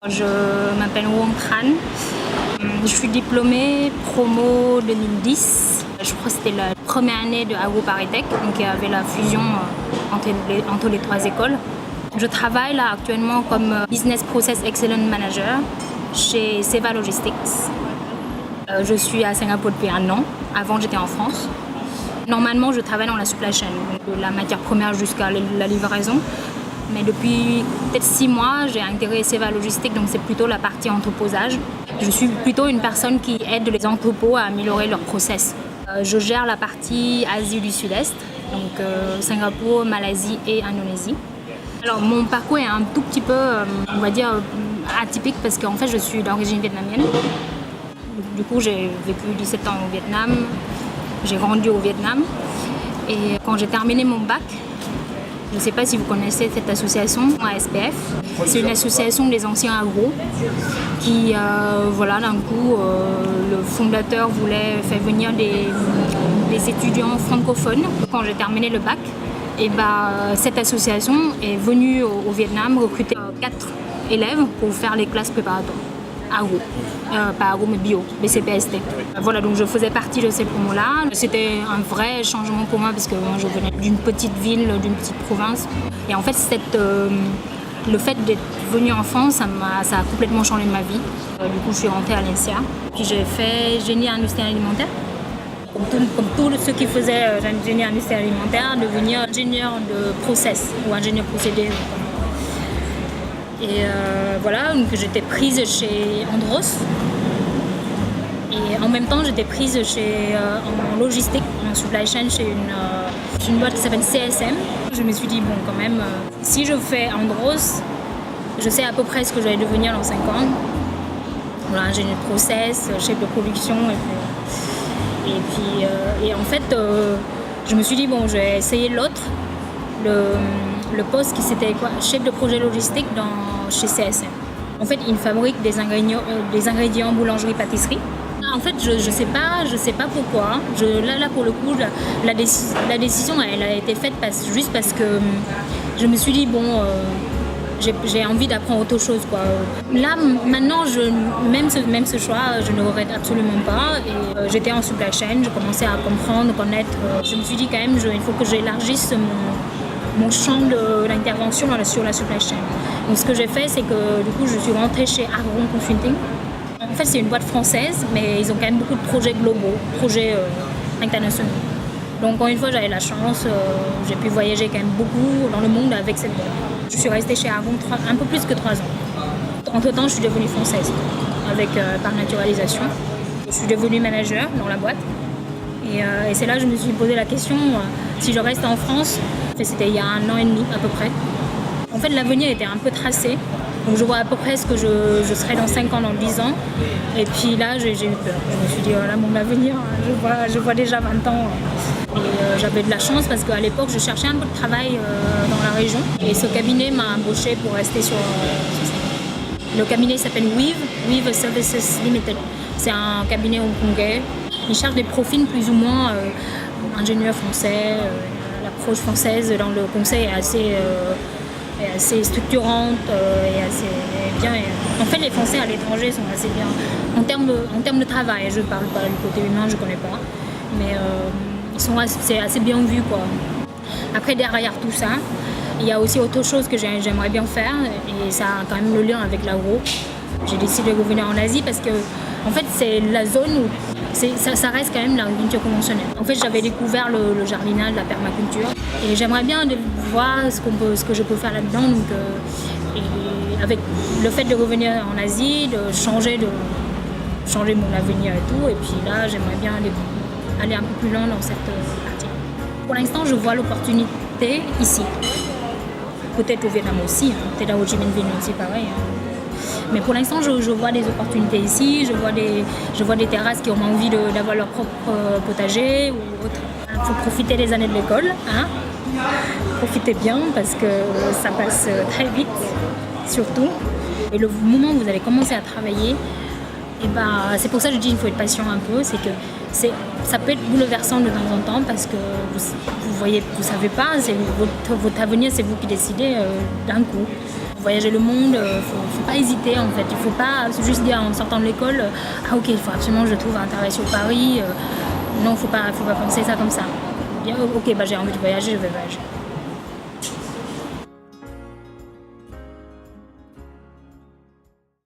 Je m'appelle Wong Tran. Je suis diplômée promo 2010. Je crois que c'était la première année de AgroParisTech, donc il y avait la fusion entre les trois écoles. Je travaille là actuellement comme Business Process Excellence Manager chez Seva Logistics. Je suis à Singapour depuis 1 an. Avant, j'étais en France. Normalement, je travaille dans la supply chain, de la matière première jusqu'à la livraison. Mais depuis peut-être 6 mois, j'ai intégré Seva Logistics, donc c'est plutôt la partie entreposage. Je suis plutôt une personne qui aide les entrepôts à améliorer leur process. Je gère la partie Asie du Sud-Est, donc Singapour, Malaisie et Indonésie. Alors mon parcours est un tout petit peu, on va dire, atypique parce qu'en fait je suis d'origine vietnamienne. Du coup j'ai vécu 17 ans au Vietnam, j'ai grandi au Vietnam et quand j'ai terminé mon bac, je ne sais pas si vous connaissez cette association, ASPF. C'est une association des anciens agros qui, d'un coup, le fondateur voulait faire venir des étudiants francophones. Quand j'ai terminé le bac, cette association est venue au Vietnam recruter 4 élèves pour faire les classes préparatoires. Agro, pas agro mais bio, BCPST. Voilà, donc je faisais partie de ces promos-là. C'était un vrai changement pour moi parce que moi, je venais d'une petite ville, d'une petite province. Et en fait, le fait d'être venue en France, ça a complètement changé ma vie. Du coup, je suis rentrée à l'INSEA. Puis j'ai fait génie industriel alimentaire. Comme tous ceux qui faisaient génie industriel alimentaire, devenir ingénieur de process ou ingénieur procédé. Et donc j'étais prise chez Andros. Et en même temps, j'étais prise en logistique, en supply chain, chez une boîte qui s'appelle CSM. Je me suis dit, bon, quand même, si je fais Andros, je sais à peu près ce que je vais devenir dans 5 ans. Voilà, ingénieur de process, chef de production. Et en fait, je me suis dit, bon, je vais essayer l'autre. Le poste qui c'était chef de projet logistique chez CSM. En fait, ils fabriquent des ingrédients boulangerie-pâtisserie. En fait, je sais pas pourquoi. Là pour le coup, la décision elle a été faite juste parce que je me suis dit bon, j'ai envie d'apprendre autre chose quoi. Là maintenant, même ce choix, je ne regrette absolument pas. Et j'étais en supply chain, je commençais à comprendre, connaître. Je me suis dit quand même, il faut que j'élargisse mon champ d'intervention sur la supply chain. Donc ce que j'ai fait, c'est que du coup, je suis rentrée chez Agron Consulting. En fait, c'est une boîte française, mais ils ont quand même beaucoup de projets globaux, projets internationaux. Donc, encore une fois, j'avais la chance, j'ai pu voyager quand même beaucoup dans le monde avec cette boîte. Je suis restée chez Agron un peu plus que 3 ans. Entre-temps, je suis devenue française, par naturalisation. Je suis devenue manager dans la boîte. Et c'est là que je me suis posé la question, si je reste en France, c'était il y a 1 an et demi à peu près. En fait, l'avenir était un peu tracé. Donc je vois à peu près ce que je serai dans 5 ans, dans 10 ans. Et puis là, j'ai eu peur. Je me suis dit, voilà, mon avenir, je vois déjà 20 ans. Et j'avais de la chance parce qu'à l'époque, je cherchais un peu de travail dans la région. Et ce cabinet m'a embauché pour rester sur ça. Le cabinet s'appelle Weave Services Limited. C'est un cabinet hongkongais. Ils cherchent des profils plus ou moins ingénieurs français. L'approche française dans le conseil est assez structurante et assez bien. En fait, les Français à l'étranger sont assez bien. En termes de travail, je ne parle pas du côté humain, je ne connais pas. Mais c'est assez bien vu, quoi. Après, derrière tout ça, il y a aussi autre chose que j'aimerais bien faire. Et ça a quand même le lien avec l'agro. J'ai décidé de revenir en Asie parce que, en fait, c'est la zone où ça reste quand même l'agriculture conventionnelle. En fait, j'avais découvert le jardinage, la permaculture. Et j'aimerais bien voir ce que je peux faire là-dedans. Donc, et avec le fait de revenir en Asie, de changer mon avenir et tout. Et puis là, j'aimerais bien aller un peu plus loin dans cette partie. Pour l'instant, je vois l'opportunité ici. Peut-être au Vietnam aussi, peut-être à Ho Chi Minh Ville aussi, pareil. Mais pour l'instant, je vois des opportunités ici, je vois des terrasses qui ont envie d'avoir leur propre potager ou autre. Il faut profiter des années de l'école, hein. Profitez bien parce que ça passe très vite, surtout. Et le moment où vous allez commencer à travailler, c'est pour ça que je dis qu'il faut être patient un peu, c'est que ça peut être bouleversant de temps en temps parce que vous savez pas, votre avenir, c'est vous qui décidez d'un coup. voyager le monde, faut pas hésiter en fait. Il faut pas se juste dire en sortant de l'école, ah ok, il faut absolument que je trouve un travail sur Paris. Non, faut pas penser ça comme ça. Dire, ok, bah, j'ai envie de voyager, je vais voyager.